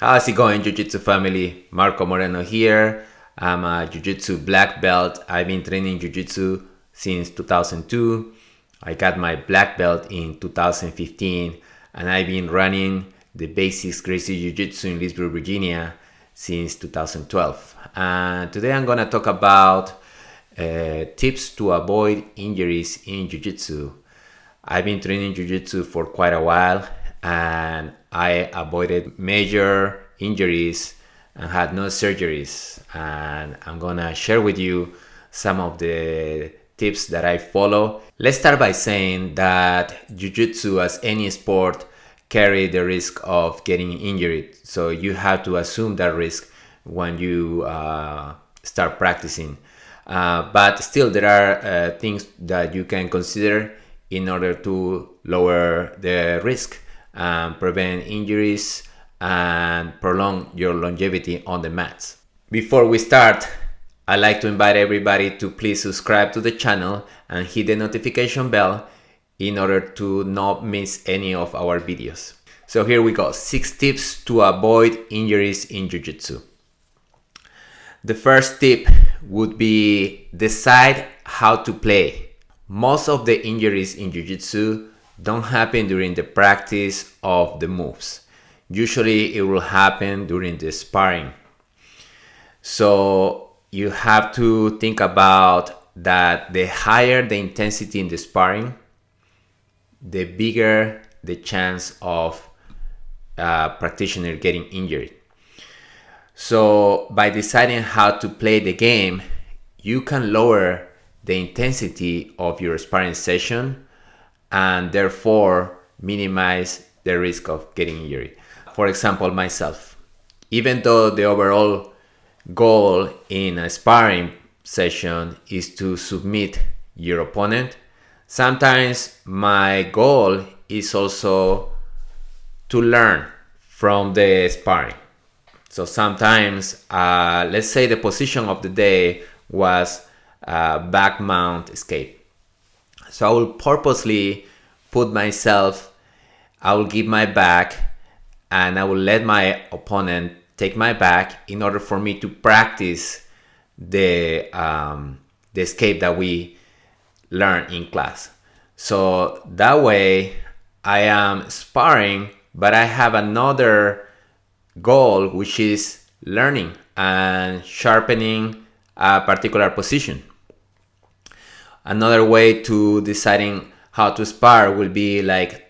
How's it going, Jiu-Jitsu family? Marco Moreno here. I'm a Jiu-Jitsu black belt. I've been training Jiu-Jitsu since 2002. I got my black belt in 2015, and I've been running the basics Gracie Jiu-Jitsu in Leesburg, Virginia since 2012. And today I'm gonna talk about tips to avoid injuries in Jiu-Jitsu. I've been training Jiu-Jitsu for quite a while, and I avoided major injuries and had no surgeries. And I'm gonna share with you some of the tips that I follow. Let's start by saying that Jiu-Jitsu, as any sport, carry the risk of getting injured. So you have to assume that risk when you start practicing. But still, there are things that you can consider in order to lower the risk, prevent injuries, and prolong your longevity on the mats. Before we start, I'd like to invite everybody to please subscribe to the channel and hit the notification bell in order to not miss any of our videos. So here we go, 6 tips to avoid injuries in Jiu-Jitsu. The first tip would be decide how to play. Most of the injuries in Jiu-Jitsu don't happen during the practice of the moves. Usually it will happen during the sparring. So you have to think about that the higher the intensity in the sparring, the bigger the chance of a practitioner getting injured. So by deciding how to play the game, you can lower the intensity of your sparring session and therefore minimize the risk of getting injured. For example, myself, even though the overall goal in a sparring session is to submit your opponent, sometimes my goal is also to learn from the sparring. So sometimes, let's say the position of the day was back mount escape. So I will purposely put myself, I will give my back, and I will let my opponent take my back in order for me to practice the escape that we learn in class. So that way I am sparring, but I have another goal, which is learning and sharpening a particular position. Another way to deciding how to spar will be like,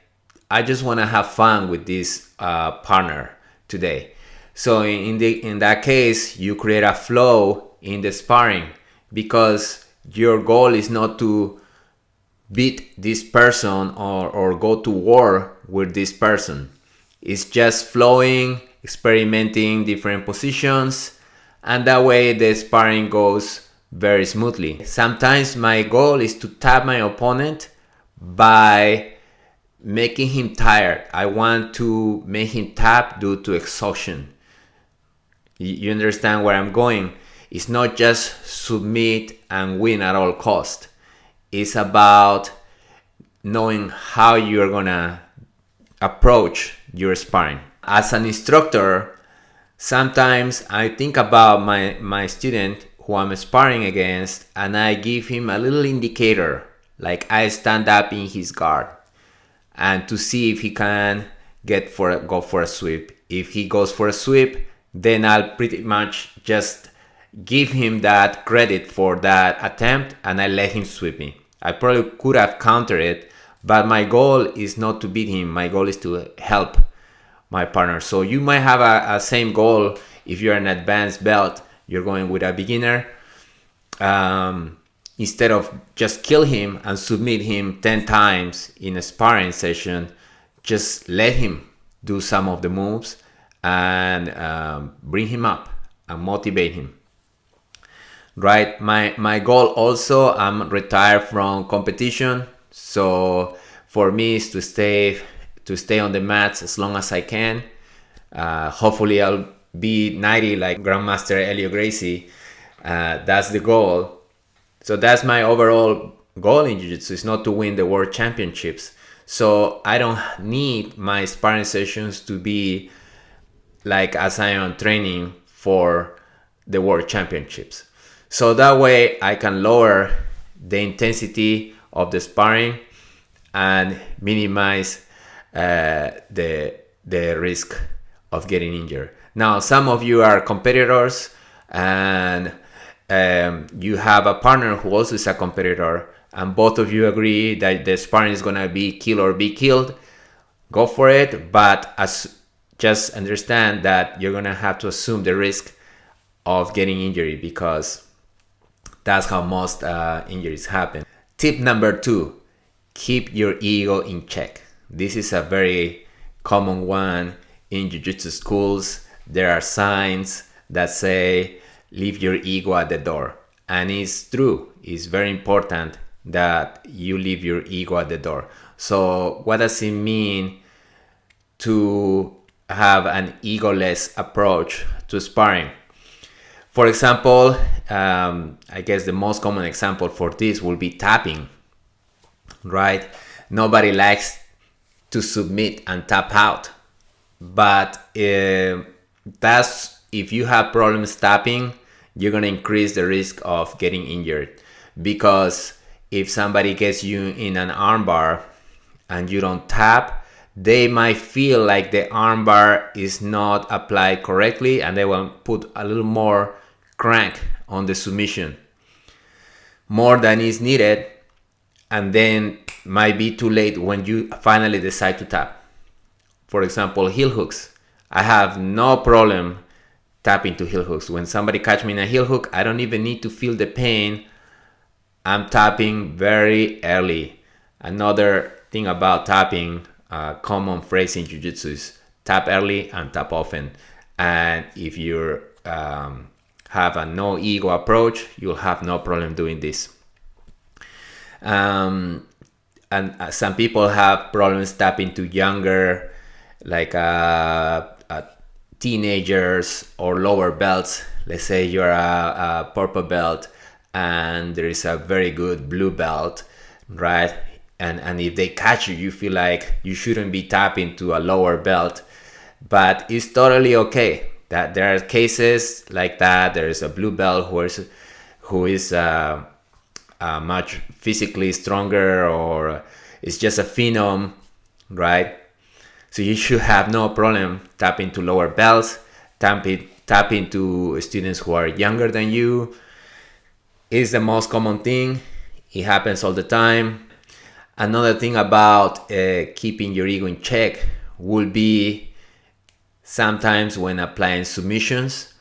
I just want to have fun with this partner today. So in that case, you create a flow in the sparring because your goal is not to beat this person or go to war with this person. It's just flowing, experimenting different positions, and that way the sparring goes very smoothly. Sometimes my goal is to tap my opponent by making him tired. I want to make him tap due to exhaustion. You understand where I'm going? It's not just submit and win at all cost. It's about knowing how you're gonna approach your sparring. As an instructor, sometimes I think about my student who I'm sparring against, and I give him a little indicator, like I stand up in his guard, and to see if he can go for a sweep. If he goes for a sweep, then I'll pretty much just give him that credit for that attempt, and I let him sweep me. I probably could have countered it, but my goal is not to beat him. My goal is to help my partner. So you might have a same goal. If you're an advanced belt, you're going with a beginner. Instead of just kill him and submit him 10 times in a sparring session, just let him do some of the moves and bring him up and motivate him. Right? My goal also, I'm retired from competition. So for me is to stay on the mats as long as I can. Hopefully I'll be 90 like Grandmaster Helio Gracie. That's the goal. So that's my overall goal in Jiu-Jitsu, is not to win the world championships. So I don't need my sparring sessions to be like as I am training for the world championships. So that way I can lower the intensity of the sparring and minimize the risk of getting injured. Now, some of you are competitors and you have a partner who also is a competitor, and both of you agree that the sparring is gonna be kill or be killed. Go for it, but just understand that you're gonna have to assume the risk of getting injury, because that's how most injuries happen. Tip number 2, keep your ego in check. This is a very common one in Jiu-Jitsu schools. There are signs that say, leave your ego at the door. And it's true. It's very important that you leave your ego at the door. So what does it mean to have an egoless approach to sparring? For example, I guess the most common example for this will be tapping, right? Nobody likes to submit and tap out, but that's if you have problems tapping, you're gonna increase the risk of getting injured, because if somebody gets you in an armbar and you don't tap, they might feel like the armbar is not applied correctly, and they will put a little more crank on the submission, more than is needed, and then might be too late when you finally decide to tap. For example, heel hooks. I have no problem tapping to heel hooks. When somebody catch me in a heel hook, I don't even need to feel the pain. I'm tapping very early. Another thing about tapping, common phrase in Jiu-Jitsu is tap early and tap often. And if you have a no ego approach, you'll have no problem doing this. And some people have problems tapping to younger, like teenagers or lower belts. Let's say you're a purple belt and there is a very good blue belt, right? And if they catch you, you feel like you shouldn't be tapping to a lower belt, but it's totally okay. That there are cases like that. There is a blue belt who is much physically stronger, or it's just a phenom, right? So you should have no problem tapping to lower belts, tapping to students who are younger than you. It's the most common thing. It happens all the time. Another thing about keeping your ego in check would be sometimes when applying submissions.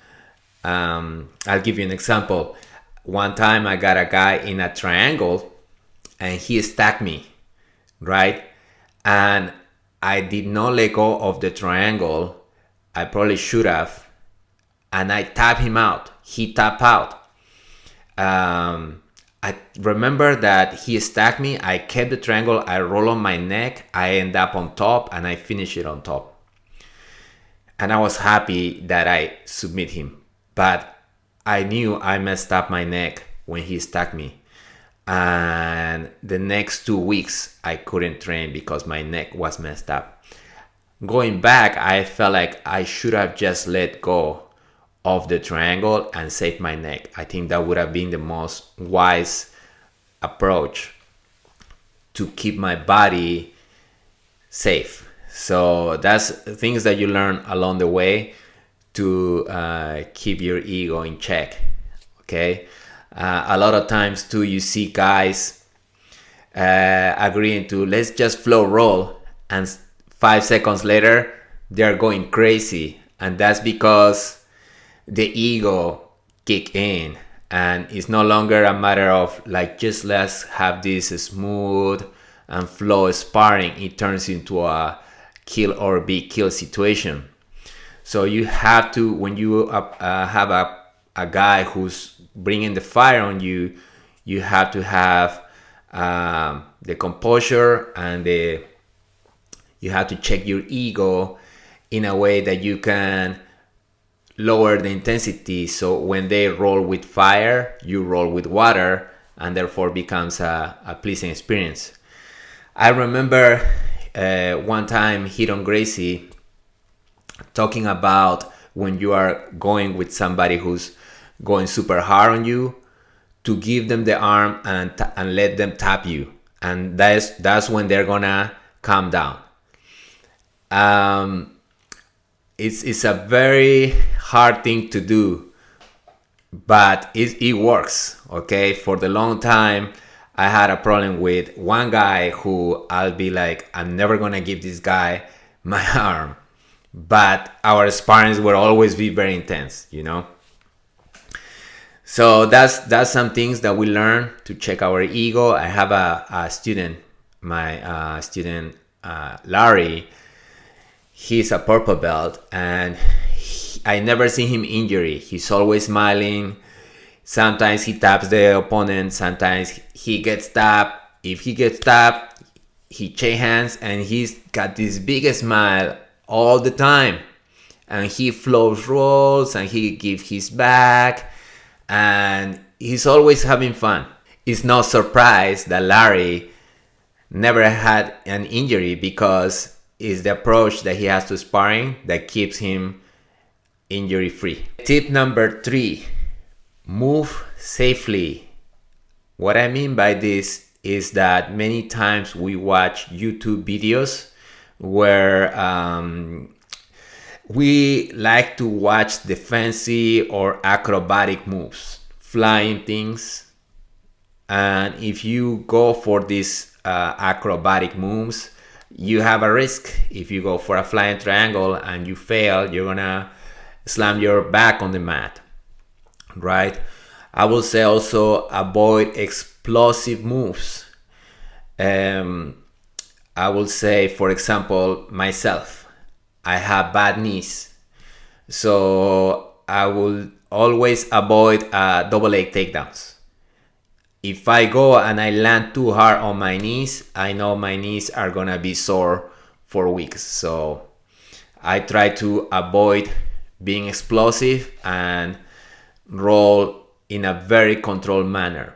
I'll give you an example. One time I got a guy in a triangle and he stacked me, right? And I did not let go of the triangle. I probably should have. And I tapped him out. He tapped out. I remember that he stacked me. I kept the triangle. I roll on my neck. I end up on top and I finish it on top. And I was happy that I submit him. But I knew I messed up my neck when he stacked me. And the next 2 weeks, I couldn't train because my neck was messed up. Going back, I felt like I should have just let go of the triangle and saved my neck. I think that would have been the most wise approach to keep my body safe. So that's things that you learn along the way to keep your ego in check, okay? A lot of times too, you see guys agreeing to let's just flow roll, and 5 seconds later they're going crazy, and that's because the ego kick in, and it's no longer a matter of like just let's have this smooth and flow sparring. It turns into a kill or be killed situation. So you have to, when you have a guy who's bringing the fire on you, you have to have the composure, and you have to check your ego in a way that you can lower the intensity. So when they roll with fire, you roll with water, and therefore becomes a pleasing experience. I remember one time Hidon Gracie talking about when you are going with somebody who's going super hard on you, to give them the arm and let them tap you, and that's when they're gonna calm down. It's a very hard thing to do, but it works. Okay, for the long time I had a problem with one guy who I'll be like, I'm never gonna give this guy my arm, but our sparrings will always be very intense, you know. So that's some things that we learn to check our ego. I have a student, my student Larry. He's a purple belt, and I never see him injury. He's always smiling. Sometimes he taps the opponent. Sometimes he gets tapped. If he gets tapped, he shake hands, and he's got this big smile all the time. And he flows rolls, and he gives his back, and he's always having fun. It's no surprise that Larry never had an injury, because it's the approach that he has to sparring that keeps him injury free. Tip number 3, move safely. What I mean by this is that many times we watch YouTube videos where we like to watch defensive or acrobatic moves, flying things. And if you go for these acrobatic moves, you have a risk. If you go for a flying triangle and you fail, you're gonna slam your back on the mat, right? I will say also avoid explosive moves. I will say, for example, myself, I have bad knees, so I will always avoid double leg takedowns. If I go and I land too hard on my knees, I know my knees are gonna be sore for weeks. So I try to avoid being explosive and roll in a very controlled manner.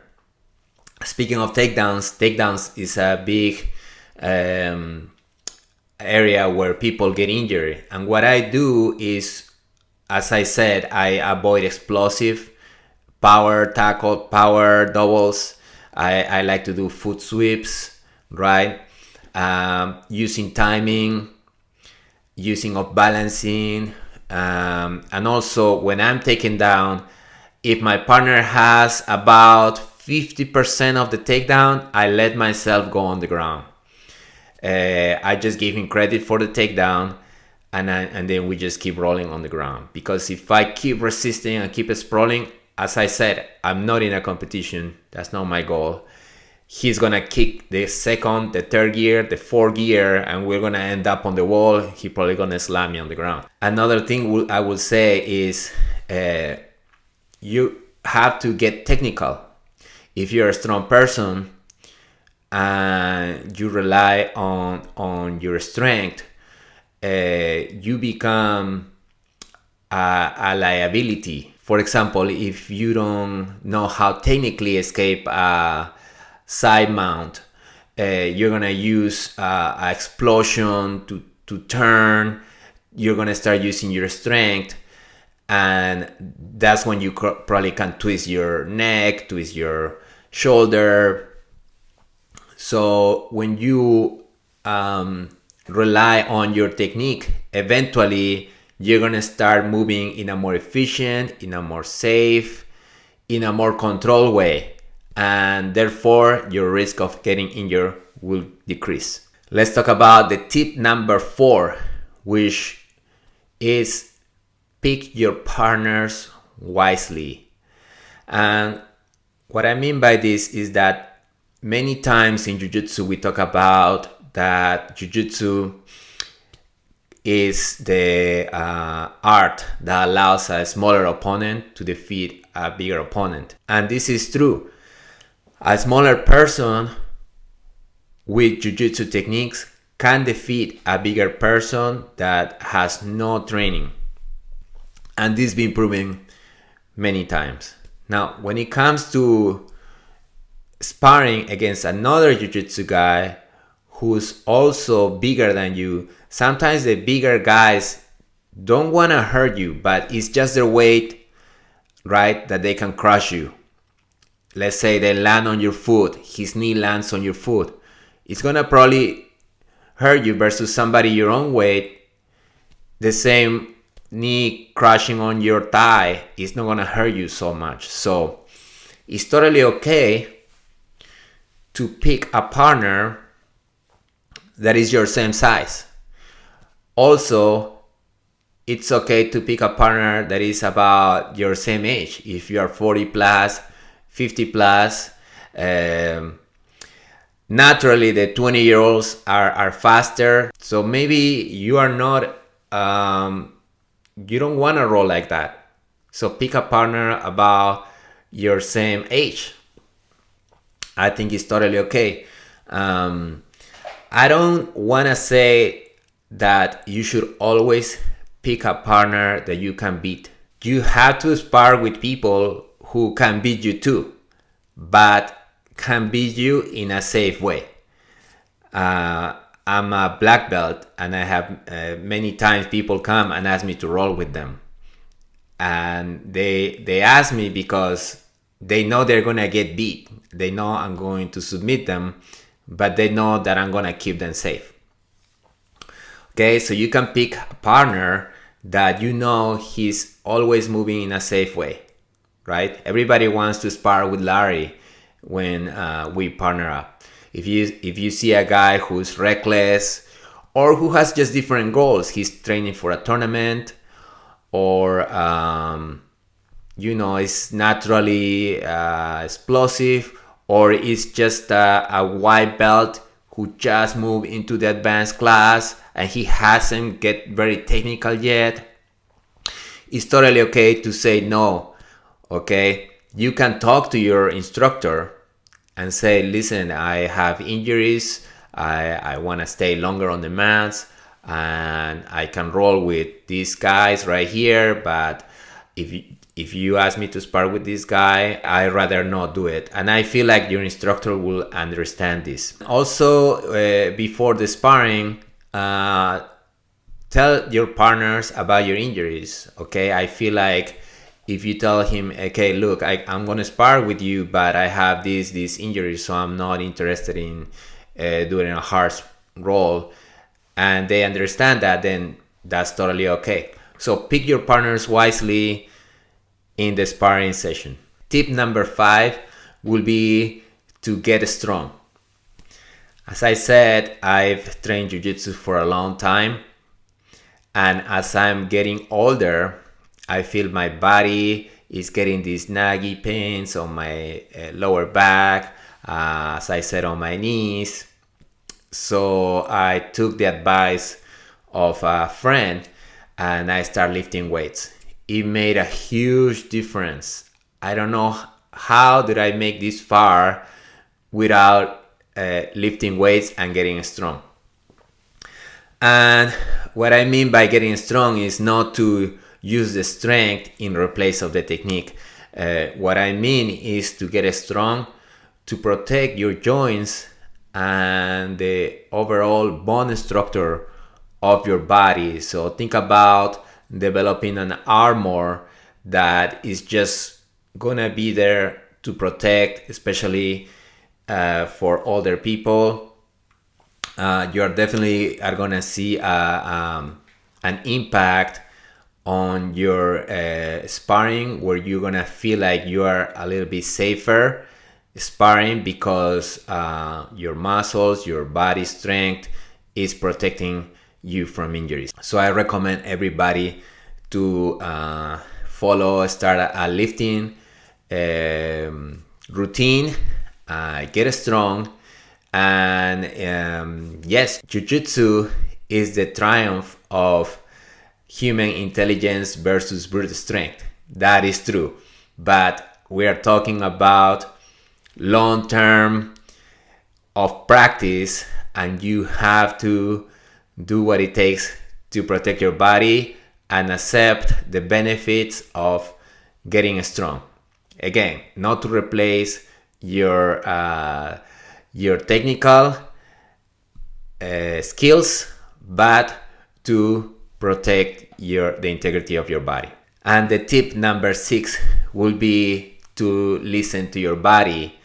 Speaking of takedowns is a big area where people get injured. And what I do is, as I said, I avoid explosive power tackle, power doubles. I like to do foot sweeps, right? Using timing, using of balancing, and also when I'm taken down, if my partner has about 50% of the takedown, I let myself go on the ground. I just give him credit for the takedown, and then we just keep rolling on the ground. Because if I keep resisting and keep sprawling, as I said, I'm not in a competition. That's not my goal. He's gonna kick the second, the third gear, the fourth gear, and we're gonna end up on the wall. He's probably gonna slam me on the ground. Another thing I will say is you have to get technical. If you're a strong person and you rely on your strength, you become a liability. For example, if you don't know how technically escape a side mount, you're gonna use an explosion to turn. You're gonna start using your strength, and that's when you probably can twist your neck, twist your shoulder. So when you rely on your technique, eventually you're gonna start moving in a more efficient, in a more safe, in a more controlled way, and therefore your risk of getting injured will decrease. Let's talk about the tip number 4, which is pick your partners wisely. And what I mean by this is that many times in Jiu-Jitsu we talk about that Jiu-Jitsu is the art that allows a smaller opponent to defeat a bigger opponent. And this is true. A smaller person with Jiu-Jitsu techniques can defeat a bigger person that has no training. And this has been proven many times. Now, when it comes to sparring against another Jiu-Jitsu guy who's also bigger than you, sometimes the bigger guys don't want to hurt you, but it's just their weight, right, that they can crush you. Let's say they land on your foot, his knee lands on your foot. It's gonna probably hurt you versus somebody your own weight. The same knee crushing on your thigh is not gonna hurt you so much. So it's totally okay to pick a partner that is your same size. Also, it's okay to pick a partner that is about your same age. If you are 40 plus, 50 plus, naturally the 20-year-olds are faster. So maybe you are not, you don't want to roll like that. So pick a partner about your same age. I think it's totally okay. I don't want to say that you should always pick a partner that you can beat. You have to spar with people who can beat you too, but can beat you in a safe way. I'm a black belt, and I have many times people come and ask me to roll with them. And they ask me because they know they're gonna get beat. They know I'm going to submit them, but they know that I'm gonna keep them safe. Okay, so you can pick a partner that you know he's always moving in a safe way, right? Everybody wants to spar with Larry when we partner up. If you see a guy who's reckless or who has just different goals, he's training for a tournament, or is naturally explosive, or is just a white belt who just moved into the advanced class and he hasn't get very technical yet, it's totally okay to say no. Okay, you can talk to your instructor and say, listen, I have injuries, I want to stay longer on the mats, and I can roll with these guys right here, but if you ask me to spar with this guy, I'd rather not do it. And I feel like your instructor will understand this. Also, before the sparring, tell your partners about your injuries. Okay, I feel like if you tell him, okay, look, I'm gonna spar with you, but I have these injuries, so I'm not interested in doing a harsh roll, and they understand that, then that's totally okay. So pick your partners wisely in the sparring session. Tip number 5 will be to get strong. As I said, I've trained Jiu-Jitsu for a long time, and as I'm getting older, I feel my body is getting these naggy pains on my lower back, as I said, on my knees. So I took the advice of a friend and I started lifting weights. It made a huge difference. I don't know how did I make this far without lifting weights and getting strong. And what I mean by getting strong is not to use the strength in replace of the technique. What I mean is to get strong to protect your joints and the overall bone structure of your body. So think about developing an armor that is just gonna be there to protect, especially for older people. You are definitely are gonna see an impact on your sparring, where you're gonna feel like you are a little bit safer sparring because your muscles, your body strength is protecting you from injuries. So I recommend everybody to start a lifting routine, get strong, and yes, Jiu-Jitsu is the triumph of human intelligence versus brute strength. That is true, but we are talking about long term of practice, and you have to do what it takes to protect your body and accept the benefits of getting strong. Again, not to replace your technical skills, but to protect the integrity of your body. And the tip number 6 will be to listen to your body.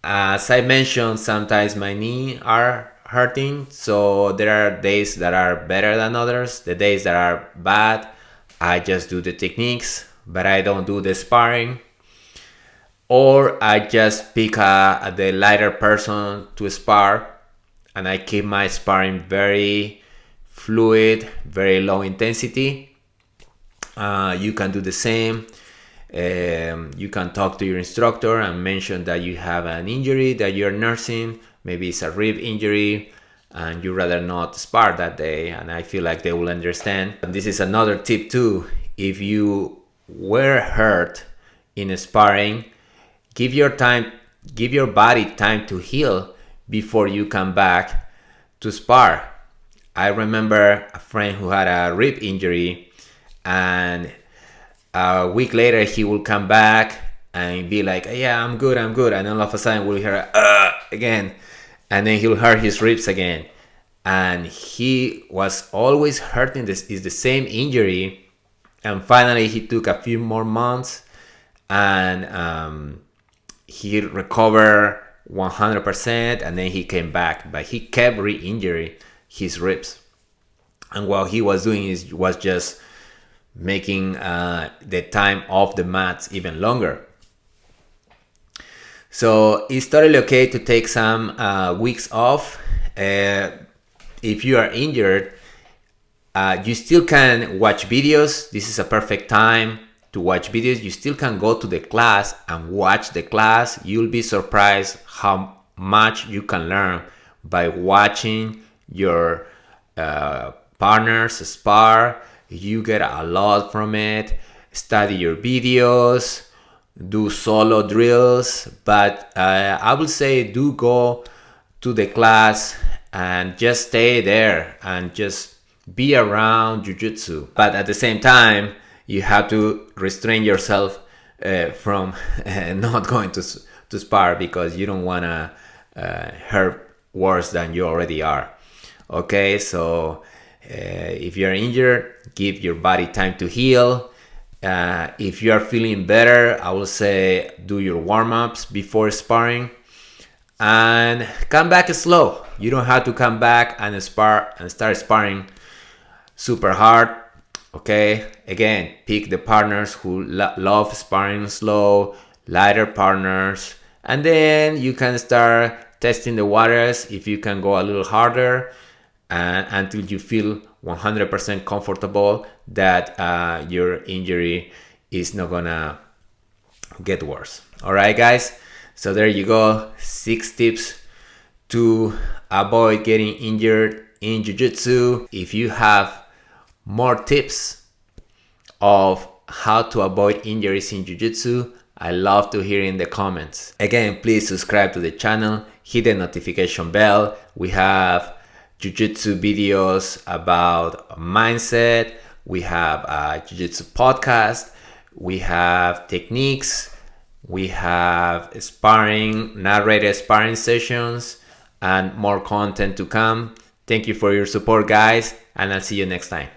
As I mentioned, sometimes my knee are hurting, so there are days that are better than others. The days that are bad, I just do the techniques, but I don't do the sparring. Or I just pick the lighter person to spar, and I keep my sparring very fluid, very low intensity. You can do the same. You can talk to your instructor and mention that you have an injury that you're nursing. Maybe it's a rib injury and you rather not spar that day, and I feel like they will understand. And this is another tip too. If you were hurt in sparring, give your body time to heal before you come back to spar. I remember a friend who had a rib injury, and a week later he will come back and be like, yeah, I'm good, and all of a sudden we'll hear again, and then he'll hurt his ribs again, and he was always hurting. This is the same injury, and finally he took a few more months, and he recovered 100%, and then he came back, but he kept re-injuring his ribs, and what he was doing was just making the time off the mats even longer. So it's totally okay to take some weeks off. If you are injured, you still can watch videos. This is a perfect time to watch videos. You still can go to the class and watch the class. You'll be surprised how much you can learn by watching your partners spar. You get a lot from it. Study your videos, do solo drills, but I would say do go to the class and just stay there and just be around Jiu-Jitsu. But at the same time, you have to restrain yourself from not going to spar, because you don't want to hurt worse than you already are. Okay, so if you're injured, give your body time to heal. If you are feeling better, I will say do your warm-ups before sparring and come back slow. You don't have to come back and start sparring super hard. Okay, again, pick the partners who love sparring slow, lighter partners, and then you can start testing the waters if you can go a little harder, until you feel 100% comfortable that your injury is not gonna get worse. All right, guys, so there you go, 6 tips to avoid getting injured in Jiu-Jitsu. If you have more tips of how to avoid injuries in Jiu-Jitsu, I love to hear in the comments. Again, please subscribe to the channel, hit the notification bell. We have Jiu-Jitsu videos about mindset. We have a Jiu-Jitsu podcast. We have techniques. We have sparring, narrated sparring sessions, and more content to come. Thank you for your support, guys, and I'll see you next time.